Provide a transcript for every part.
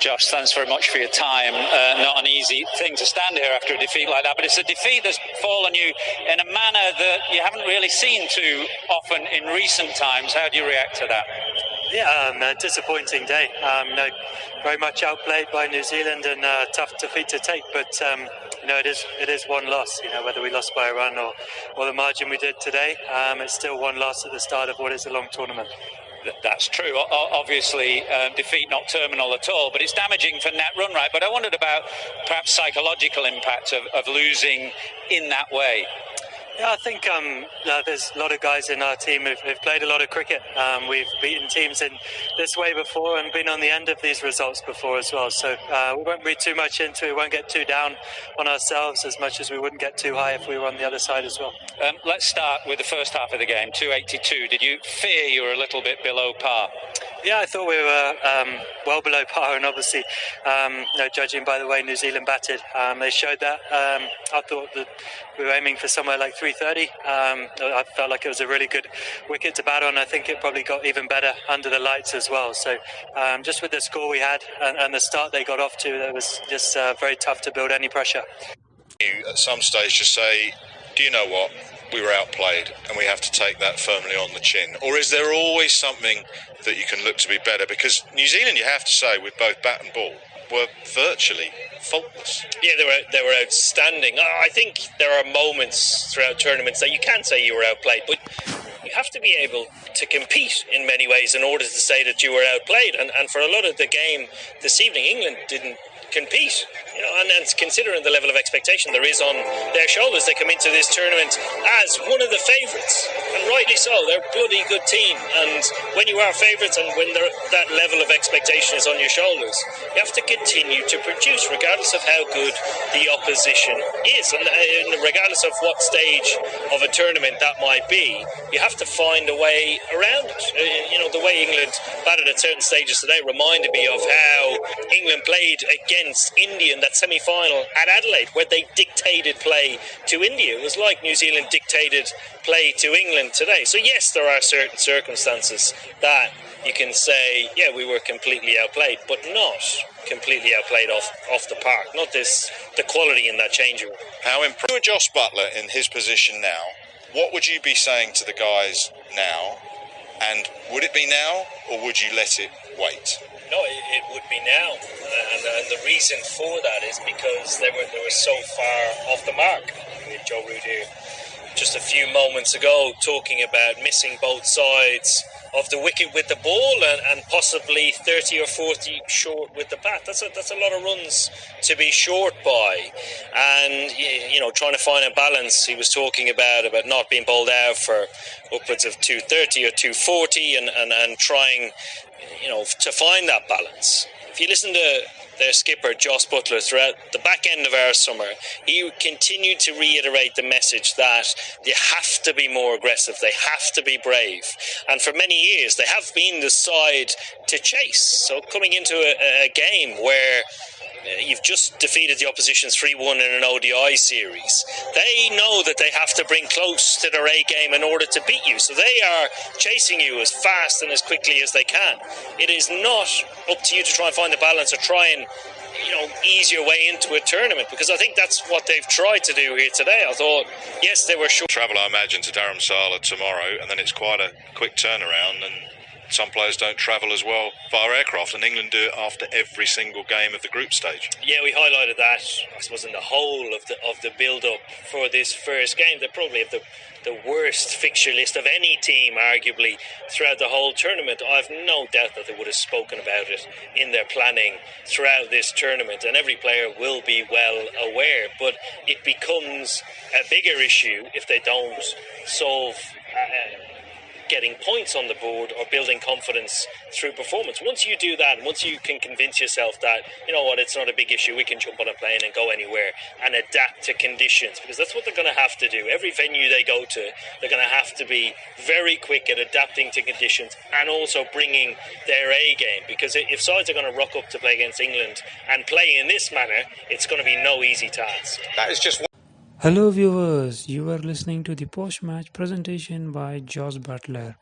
Josh, thanks very much for your time. Not an easy thing to stand here after a defeat like that, but it's a defeat that's fallen you in a manner that you haven't really seen too often in recent times. How do you react to that? Yeah, a disappointing day. Very much outplayed by New Zealand and a tough defeat to take, but it is one loss. Whether we lost by a run or the margin we did today, it's still one loss at the start of what is a long tournament. That's true. Obviously, defeat not terminal at all, but it's damaging for net run rate. But I wondered about perhaps psychological impact of losing in that way. Yeah, I think there's a lot of guys in our team who've played a lot of cricket. We've beaten teams in this way before and been on the end of these results before as well. So we won't read too much into it. We won't get too down on ourselves as much as we wouldn't get too high if we were on the other side as well. Let's start with the first half of the game, 282. Did you fear you were a little bit below par? Yeah, I thought we were well below par, and obviously, judging by the way New Zealand batted, they showed that. I thought that we were aiming for somewhere like 330. I felt like it was a really good wicket to bat on. I think it probably got even better under the lights as well. So just with the score we had and the start they got off to, it was just very tough to build any pressure. You at some stage just say, do you know what? We were outplayed and we have to take that firmly on the chin. Or is there always something that you can look to be better? Because New Zealand, you have to say, with both bat and ball, were virtually faultless. Yeah, they were outstanding. I think there are moments throughout tournaments that you can say you were outplayed, but you have to be able to compete in many ways in order to say that you were outplayed. And for a lot of the game this evening, England didn't compete, and considering the level of expectation there is on their shoulders, they come into this tournament as one of the favourites, and rightly so. They're a bloody good team, and when you are favourites and when that level of expectation is on your shoulders, you have to continue to produce regardless of how good the opposition is, and regardless of what stage of a tournament that might be. You have to find a way around it. The way England batted at certain stages today reminded me of how England played against India in that semi-final at Adelaide, where they dictated play to India. It was like New Zealand dictated play to England today. So yes, there are certain circumstances that you can say, yeah, we were completely outplayed, but not completely outplayed off the park. Not the quality in that changing room. How impressive Josh Buttler in his position now? What would you be saying to the guys now? And would it be now, or would you let it wait? No, it would be now, and the reason for that is because they were so far off the mark. With Joe Root here just a few moments ago talking about missing both sides of the wicket with the ball and possibly 30 or 40 short with the bat. That's a lot of runs to be short by, and trying to find a balance. He was talking about not being bowled out for upwards of 230 or 240 and trying to find that balance. If you listen to their skipper, Josh Buttler, throughout the back end of our summer, he continued to reiterate the message that they have to be more aggressive, they have to be brave. And for many years, they have been the side to chase. So coming into a game where you've just defeated the opposition 3-1 in an ODI series, they know that they have to bring close to their A game in order to beat you. So they are chasing you as fast and as quickly as they can. It is not up to you to try and find the balance or try and ease your way into a tournament, because I think that's what they've tried to do here today. I thought, yes, they were short. Travel, I imagine, to Dharamsala tomorrow, and then it's quite a quick turnaround, and some players don't travel as well via aircraft, and England do it after every single game of the group stage. Yeah, we highlighted that, I suppose, in the whole of the build-up for this first game. They probably have the worst fixture list of any team, arguably, throughout the whole tournament. I have no doubt that they would have spoken about it in their planning throughout this tournament, and every player will be well aware. But it becomes a bigger issue if they don't solve getting points on the board or building confidence through performance. Once you do that, once you can convince yourself that, it's not a big issue, we can jump on a plane and go anywhere and adapt to conditions, because that's what they're going to have to do. Every venue they go to, they're going to have to be very quick at adapting to conditions and also bringing their A game, because if sides are going to rock up to play against England and play in this manner, it's going to be no easy task. That is just Hello viewers, you are listening to the post-match presentation by Josh Buttler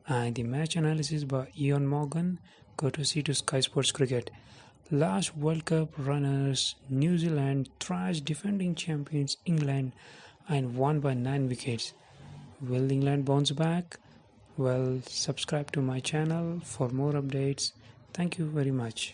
and the match analysis by Ian Morgan, courtesy to Sky Sports Cricket. Last World Cup runners New Zealand thrashed defending champions England and won by 9 wickets. Will England bounce back? Well, subscribe to my channel for more updates. Thank you very much.